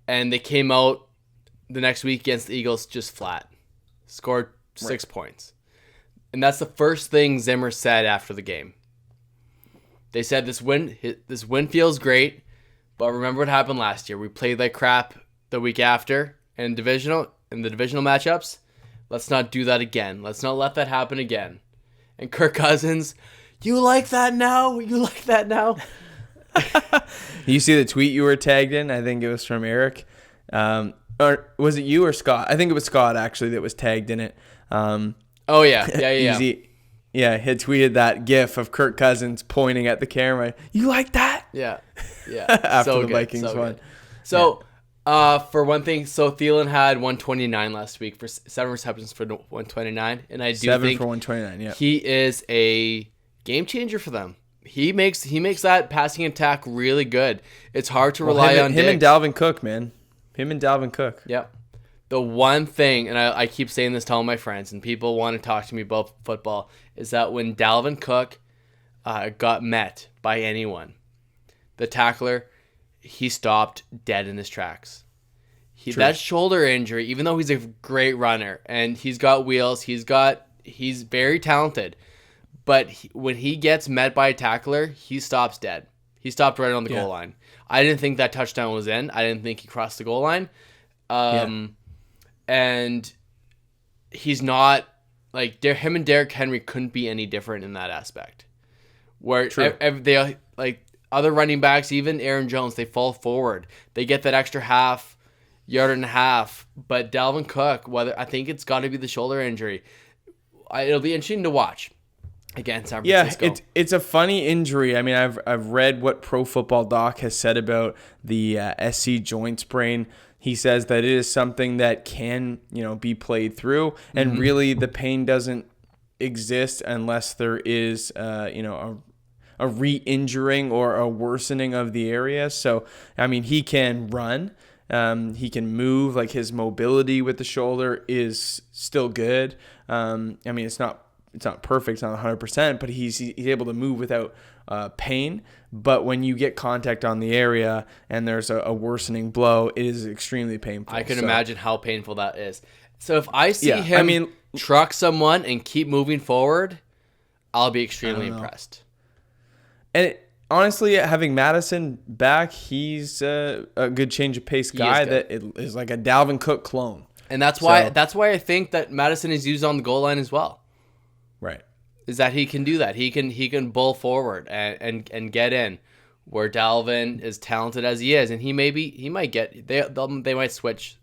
And they came out the next week against the Eagles just flat. Scored 6 points. And that's the first thing Zimmer said after the game. They said this win feels great, but remember what happened last year. We played like crap the week after in the divisional matchups. Let's not do that again. Let's not let that happen again. And Kirk Cousins, you like that now? You like that now? You see the tweet you were tagged in? I think it was from Eric. Or was it you or Scott? I think it was Scott, actually, that was tagged in it. Oh, yeah. Yeah, he had tweeted that GIF of Kirk Cousins pointing at the camera. You like that? Yeah. After so the good, Vikings so won. Good. So, for one thing, Thielen had 129 last week for 7 receptions for 129. And I do 7 think for 129, yeah. he is a game changer for them. He makes that passing attack really good. It's hard to rely on him and Dalvin Cook, man. Him and Dalvin Cook. Yep. The one thing, and I keep saying this to all my friends, and people want to talk to me about football, is that when Dalvin Cook got met by anyone, the tackler, he stopped dead in his tracks. That shoulder injury, even though he's a great runner and he's got wheels, he's very talented, but when he gets met by a tackler, he stops dead. He stopped right on the goal line. I didn't think that touchdown was in. I didn't think he crossed the goal line. And he's not like him and Derrick Henry couldn't be any different in that aspect. Where they like other running backs, even Aaron Jones, they fall forward. They get that extra yard and a half. But Dalvin Cook, I think it's got to be the shoulder injury. It'll be interesting to watch against San Francisco. Yeah, it's a funny injury. I mean, I've read what Pro Football Doc has said about the SC joint sprain. He says that it is something that can, be played through, and really the pain doesn't exist unless there is, a re-injuring or a worsening of the area. So, I mean, he can run, he can move. Like his mobility with the shoulder is still good. I mean, it's not perfect, it's not 100%, but he's able to move without pain. But when you get contact on the area and there's a worsening blow, it is extremely painful. I can imagine how painful that is. So if I see him truck someone and keep moving forward, I'll be extremely impressed. And honestly, having Madison back, he's a good change of pace guy that is like a Dalvin Cook clone. And that's why I think that Madison is used on the goal line as well. Right. Is that he can do that. He can bull forward and get in, where Dalvin is talented as he is, and they might switch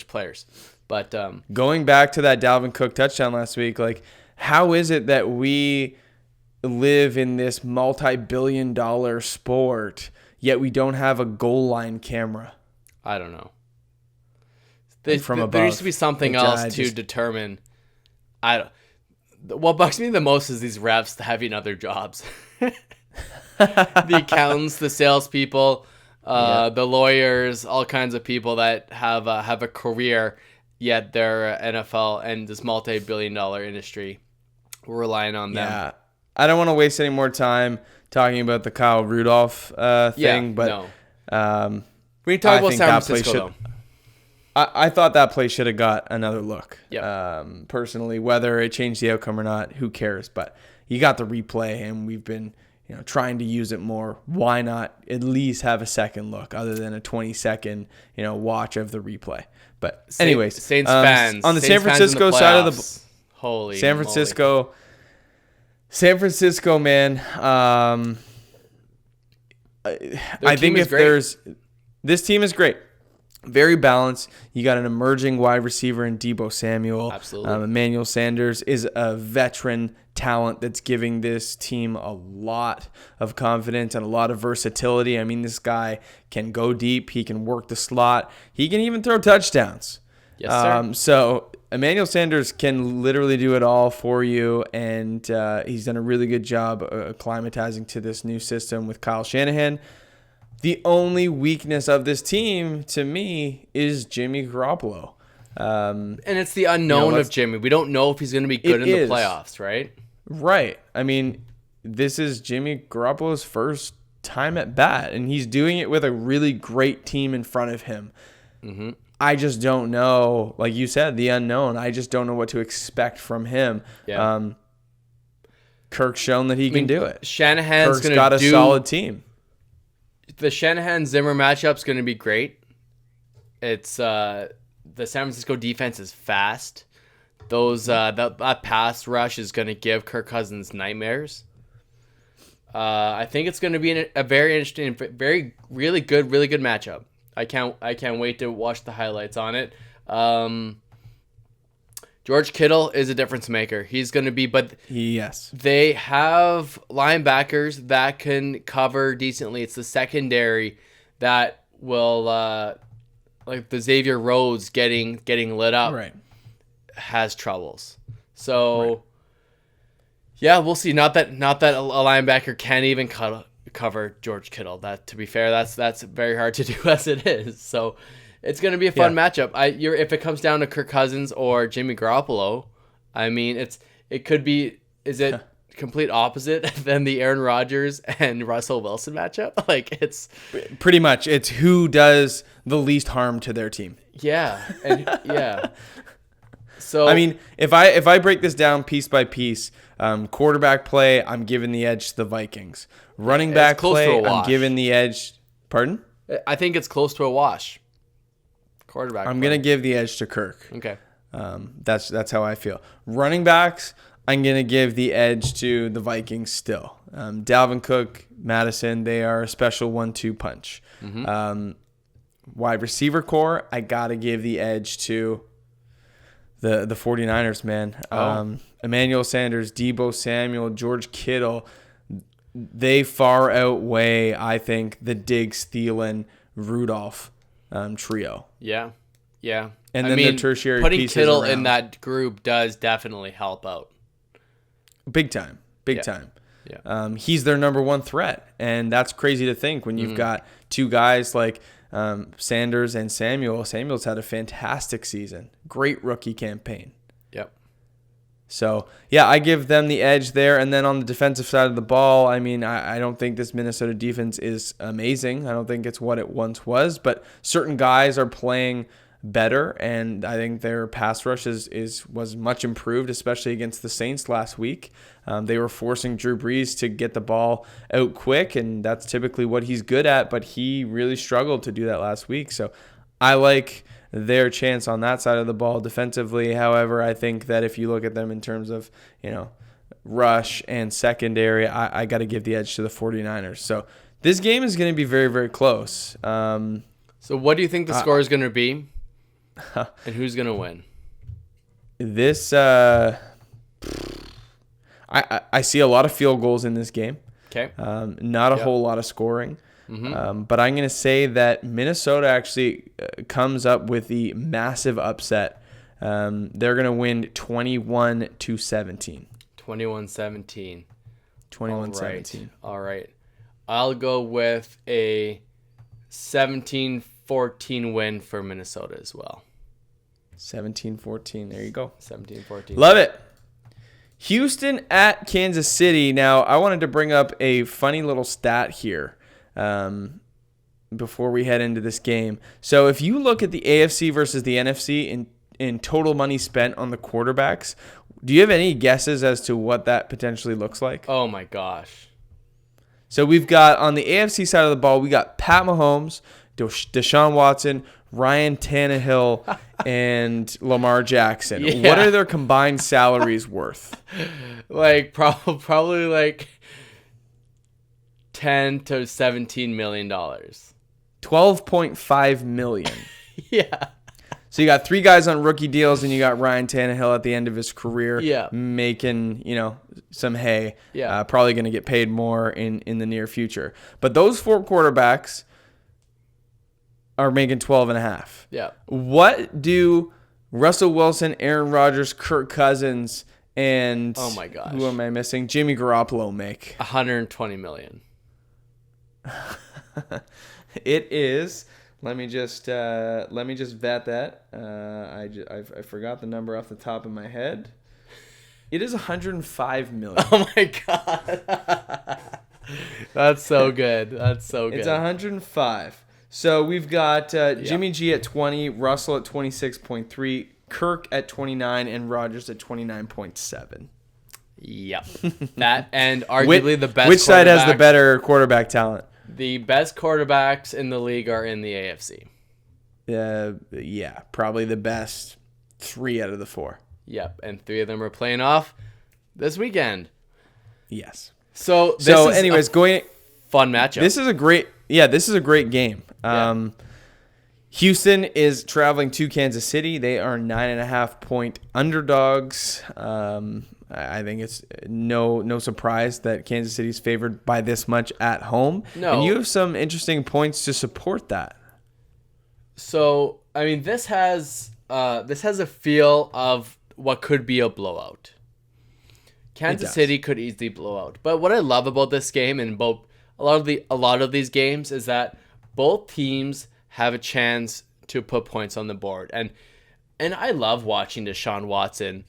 players. But going back to that Dalvin Cook touchdown last week, like, how is it that we live in this multi-billion-dollar sport, yet we don't have a goal line camera? I don't know. From There above. needs to be something else to determine. What bugs me the most is these refs having other jobs. The accountants, the salespeople, the lawyers, all kinds of people that have a career, yet they're NFL and this multi-billion-dollar industry. We're relying on them. Yeah, I don't want to waste any more time talking about the Kyle Rudolph thing, but no. We can talk about San Francisco, though. I thought that play should have got another look. Yep. Personally, whether it changed the outcome or not, who cares? But you got the replay, and we've been trying to use it more. Why not at least have a second look other than a 20-second watch of the replay? But anyways, Saints fans on the Saints San Francisco side of the holy San Francisco, man. I think if there's this team is great. Very balanced. You got an emerging wide receiver in Deebo Samuel. Absolutely. Emmanuel Sanders is a veteran talent that's giving this team a lot of confidence and a lot of versatility. I mean, this guy can go deep. He can work the slot. He can even throw touchdowns. Yes, sir. So Emmanuel Sanders can literally do it all for you, and he's done a really good job acclimatizing to this new system with Kyle Shanahan. The only weakness of this team, to me, is Jimmy Garoppolo. And it's the unknown of Jimmy. We don't know if he's going to be good in the playoffs, right? Right. I mean, this is Jimmy Garoppolo's first time at bat, and he's doing it with a really great team in front of him. Mm-hmm. I just don't know, like you said, the unknown. I just don't know what to expect from him. Yeah. Kirk's shown that he can do it. Shanahan's Kirk's got a solid team. The Shanahan-Zimmer matchup's going to be great. It's the San Francisco defense is fast. That pass rush is going to give Kirk Cousins nightmares. I think it's going to be a very interesting, really good matchup. I can't wait to watch the highlights on it. George Kittle is a difference maker. He's going to be, but yes, they have linebackers that can cover decently. It's the secondary that will, like the Xavier Rhodes getting lit up, right, has troubles. So, yeah, we'll see. Not that a linebacker can even cover George Kittle. That, to be fair, that's very hard to do as it is. So it's going to be a fun matchup. If it comes down to Kirk Cousins or Jimmy Garoppolo, I mean, it could be. Is it complete opposite than the Aaron Rodgers and Russell Wilson matchup? Like, it's pretty much it's who does the least harm to their team. Yeah, and yeah. So I mean, if I break this down piece by piece, quarterback play, I'm giving the edge to the Vikings. Running back play, I'm giving the edge. Pardon? I think it's close to a wash. Quarterback. I'm gonna give the edge to Kirk. Okay. That's how I feel. Running backs, I'm gonna give the edge to the Vikings still. Dalvin Cook, Madison, they are a special 1-2 punch. Mm-hmm. Wide receiver core, I gotta give the edge to the 49ers, man. Emmanuel Sanders, Deebo Samuel, George Kittle, they far outweigh, I think, the Diggs, Thielen, Rudolph trio. Yeah. And then the tertiary putting pieces Kittle around. in that group does definitely help out. Big time. Yeah. He's their number one threat, and that's crazy to think when you've got two guys like Sanders and Samuel. Samuel's had a fantastic season. Great rookie campaign. Yep. So, yeah, I give them the edge there. And then on the defensive side of the ball, I mean, I don't think this Minnesota defense is amazing. I don't think it's what it once was. But certain guys are playing better, and I think their pass rush was much improved, especially against the Saints last week. They were forcing Drew Brees to get the ball out quick, and that's typically what he's good at, but he really struggled to do that last week. So I like their chance on that side of the ball defensively. However, I think that if you look at them in terms of, rush and secondary, I got to give the edge to the 49ers. So this game is going to be very, very close. So what do you think the score is going to be? And who's going to win? This, I see a lot of field goals in this game. Okay. Not a whole lot of scoring. But I'm going to say that Minnesota actually comes up with the massive upset. They're going to win 21-17. 21-17. 21-17. All right. I'll go with a 17-14 win for Minnesota as well. 17-14. There you go. 17-14. Love it. Houston at Kansas City. Now, I wanted to bring up a funny little stat here before we head into this game. So if you look at the AFC versus the NFC in total money spent on the quarterbacks, do you have any guesses as to what that potentially looks like? Oh, my gosh. So we've got on the AFC side of the ball, we got Pat Mahomes, Deshaun Watson, Ryan Tannehill, and Lamar Jackson. Yeah. What are their combined salaries worth? Like probably like $10 to $17 million. $12.5 million. Yeah. So you got three guys on rookie deals, and you got Ryan Tannehill at the end of his career, making some hay. Yeah. Probably going to get paid more in the near future. But those four quarterbacks are making 12.5. Yeah. What do Russell Wilson, Aaron Rodgers, Kirk Cousins, and oh my gosh, who am I missing? Jimmy Garoppolo make? $120 million. It is. Let me just vet that. I forgot the number off the top of my head. It is $105 million. Oh my god, that's so good. That's so good. It's 105. So we've got Jimmy G at 20, Russell at 26.3, Kirk at 29, and Rodgers at 29.7. Yep. That and arguably the best. Which side has the better quarterback talent? The best quarterbacks in the league are in the AFC. Yeah, probably the best 3 out of the 4. Yep, and 3 of them are playing off this weekend. Yes. So anyways, fun matchup. This is a great game. Yeah. Houston is traveling to Kansas City. They are 9.5 point underdogs. I think it's no surprise that Kansas City is favored by this much at home. No. And you have some interesting points to support that. So, I mean, this has a feel of what could be a blowout. Kansas City could easily blow out. But what I love about this game and a lot of these games is that both teams have a chance to put points on the board. And I love watching Deshaun Watson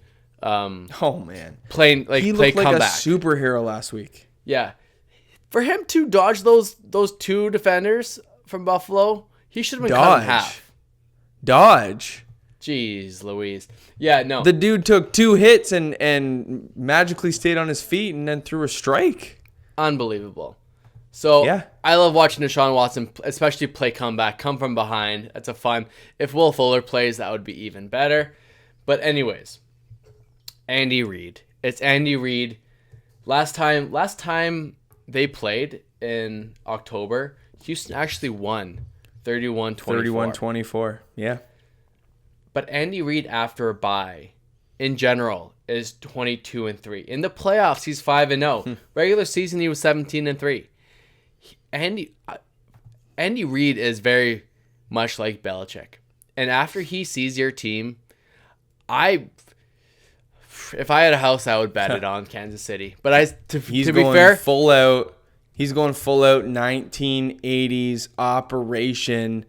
oh man, he looked like comeback. a superhero last week. Yeah, for him to dodge those 2 defenders from Buffalo, he should have been cut in half. Dodge. Jeez Louise. Yeah, no. The dude took 2 hits and magically stayed on his feet and then threw a strike. Unbelievable. So yeah. I love watching Deshaun Watson, especially play comeback, come from behind. That's a fun. If Will Fuller plays, that would be even better. But anyways, Andy Reid. It's Andy Reid. Last time they played in October, Houston actually won 31-24. 31-24. Yeah. But Andy Reid After a bye, in general, is 22-3. In the playoffs, he's 5-0. Regular season, he was 17-3. Andy Reid is very much like Belichick. And after he sees your team, if I had a house, I would bet it on Kansas City. But to be fair, he's going full out 1980s operation.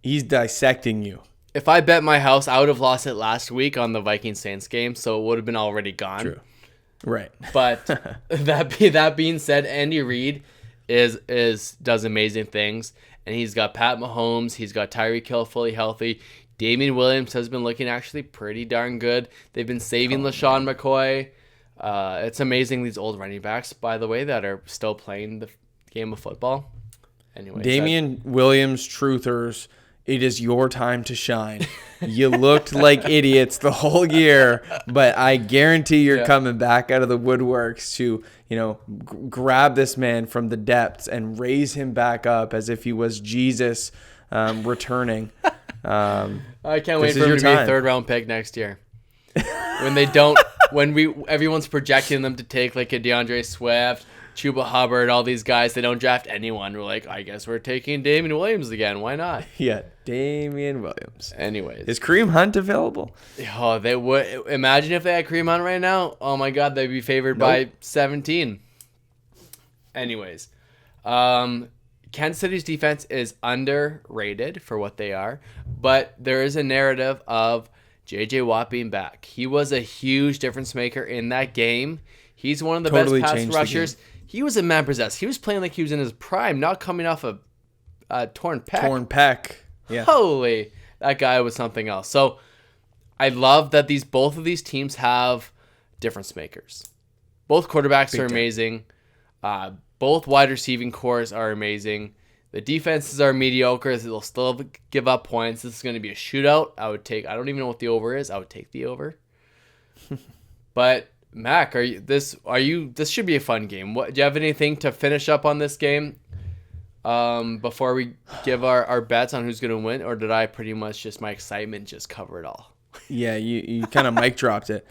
He's dissecting you. If I bet my house, I would have lost it last week on the Vikings-Saints game, so it would have been already gone. True. Right. But that being said, Andy Reid does amazing things, and he's got Pat Mahomes, he's got Tyreek Hill fully healthy. Damian Williams has been looking actually pretty darn good. They've been saving LaShawn McCoy. It's amazing, these old running backs, by the way, that are still playing the game of football. Anyway, Damian Williams truthers, it is your time to shine. You looked like idiots the whole year, but I guarantee you're coming back out of the woodworks to, grab this man from the depths and raise him back up as if he was Jesus returning. I can't wait for him to be a 3rd-round pick next year. Everyone's projecting them to take like a DeAndre Swift, Chuba Hubbard, all these guys. They don't draft anyone. We're like, I guess we're taking Damian Williams again. Why not? Yeah, Damian Williams. Anyways. Is Kareem Hunt available? Oh, they would. Imagine if they had Kareem Hunt right now. Oh, my God. They'd be favored by 17. Anyways. Kansas City's defense is underrated for what they are. But there is a narrative of J.J. Watt being back. He was a huge difference maker in that game. He's one of the best pass rushers. He was a man possessed. He was playing like he was in his prime, not coming off a torn pec. Torn pec. Yeah. Holy, that guy was something else. So I love that both of these teams have difference makers. Both quarterbacks are amazing. Both wide receiving cores are amazing. The defenses are mediocre. They'll still give up points. This is going to be a shootout. I don't even know what the over is. I would take the over. But Mac, this should be a fun game. Do you have anything to finish up on this game before we give our bets on who's going to win, or did I pretty much just my excitement just cover it all? Yeah, you kind of mic dropped it.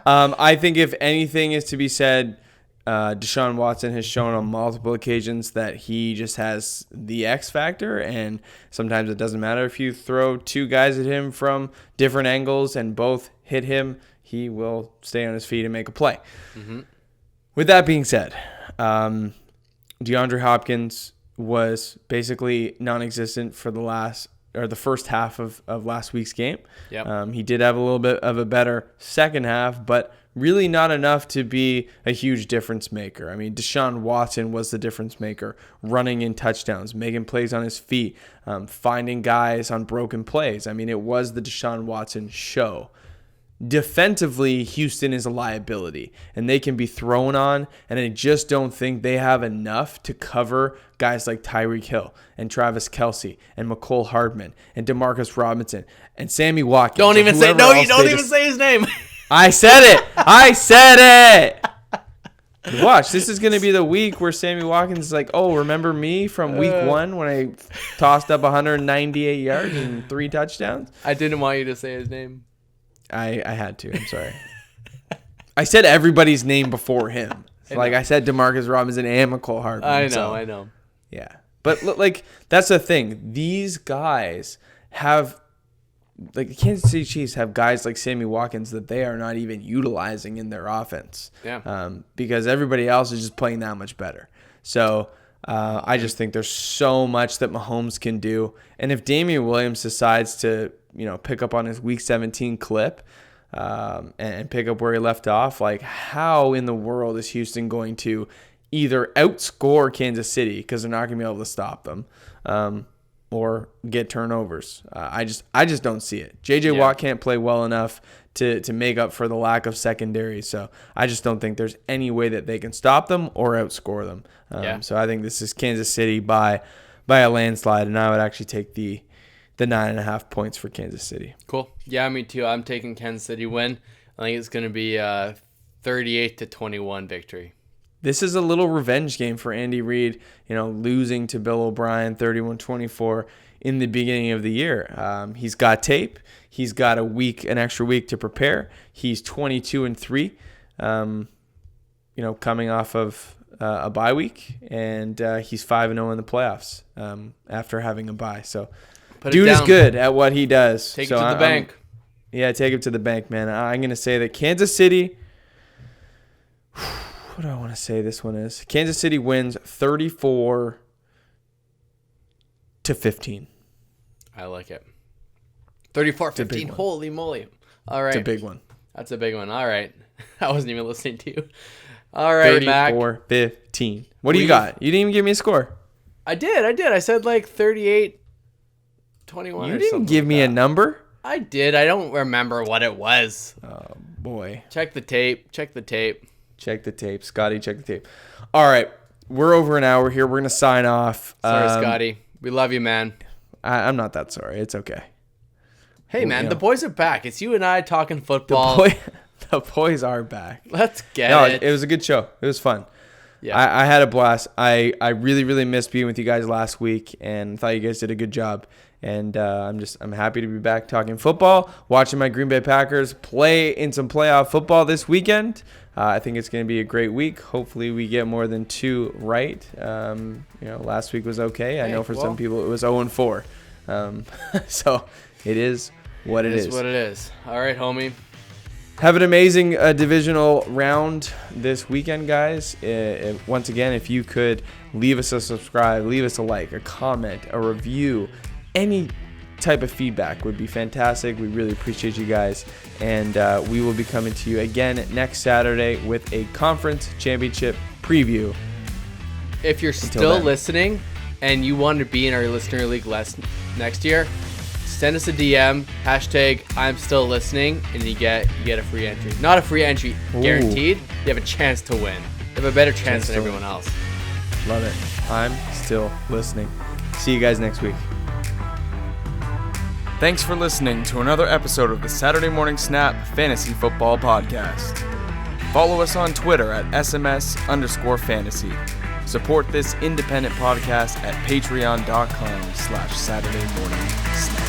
I think if anything is to be said, Deshaun Watson has shown on multiple occasions that he just has the X factor, and sometimes it doesn't matter if you throw 2 guys at him from different angles and both hit him. He will stay on his feet and make a play. Mm-hmm. With that being said, DeAndre Hopkins was basically non-existent for the first half of last week's game. Yep. He did have a little bit of a better second half, but really not enough to be a huge difference maker. I mean, Deshaun Watson was the difference maker, running in touchdowns, making plays on his feet, finding guys on broken plays. I mean, it was the Deshaun Watson show. Defensively, Houston is a liability, and they can be thrown on, and I just don't think they have enough to cover guys like Tyreek Hill and Travis Kelce and McCole Hardman and Demarcus Robinson and Sammy Watkins. Don't even say say his name. I said it. Watch, this is going to be the week where Sammy Watkins is like, oh, remember me from week 1 when I tossed up 198 yards and 3 touchdowns? I didn't want you to say his name. I had to. I'm sorry. I said everybody's name before him. I said DeMarcus Robinson and McCole Hardman. I know. Yeah. But, that's the thing. These guys have, the Kansas City Chiefs have guys like Sammy Watkins that they are not even utilizing in their offense. Yeah. Because everybody else is just playing that much better. So, I just think there's so much that Mahomes can do. And if Damian Williams decides to, pick up on his Week 17 clip and pick up where he left off, how in the world is Houston going to either outscore Kansas City because they're not going to be able to stop them or get turnovers? I just don't see it. J.J. Watt can't play well enough to make up for the lack of secondary, so I just don't think there's any way that they can stop them or outscore them. So I think this is Kansas City by a landslide, and I would actually take the 9.5 points for Kansas City. Cool. Yeah, me too. I'm taking Kansas City win. I think it's going to be a 38-21 victory. This is a little revenge game for Andy Reid, losing to Bill O'Brien 31-24 in the beginning of the year. He's got tape. He's got an extra week to prepare. He's 22-3, coming off of a bye week, and he's 5-0 in the playoffs after having a bye. So dude is good at what he does. Take it to the bank. Take it to the bank, man. I'm going to say that Kansas City, what do I want to say this one is? Kansas City wins 34-15. I like it. 34-15. Holy moly. All right. It's a big one. That's a big one. All right. I wasn't even listening to you. All right, Mac. 34-15. What do you got? You didn't even give me a score. I did. I said 38-21. You didn't give me a number? I did. I don't remember what it was. Oh, boy. Check the tape. Check the tape. Scotty, check the tape. All right. We're over an hour here. We're going to sign off. Sorry, Scotty. We love you, man. I'm not that sorry. It's okay. Hey, man, the boys are back. It's you and I talking football. The boys are back. Let's get it. It was a good show. It was fun. Yeah. I had a blast. I really, really missed being with you guys last week and thought you guys did a good job. And I'm happy to be back talking football, watching my Green Bay Packers play in some playoff football this weekend. I think it's going to be a great week. Hopefully we get more than 2 right. Last week was okay. I know for some people it was 0-4. So it is what it is. It is what it is. All right, homie. Have an amazing divisional round this weekend, guys. Once again, if you could leave us a subscribe, leave us a like, a comment, a review, any type of feedback would be fantastic. We really appreciate you guys. And we will be coming to you again next Saturday with a conference championship preview. If you're still listening and you want to be in our listener league next year, send us a DM, #I'm still listening, and you get a free entry. Not a free entry guaranteed. You have a chance to win. You have a better chance than everyone else. Love it. I'm still listening. See you guys next week. Thanks for listening to another episode of the Saturday Morning Snap Fantasy Football Podcast. Follow us on Twitter at SMS_fantasy. Support this independent podcast at patreon.com/Saturday Morning Snap.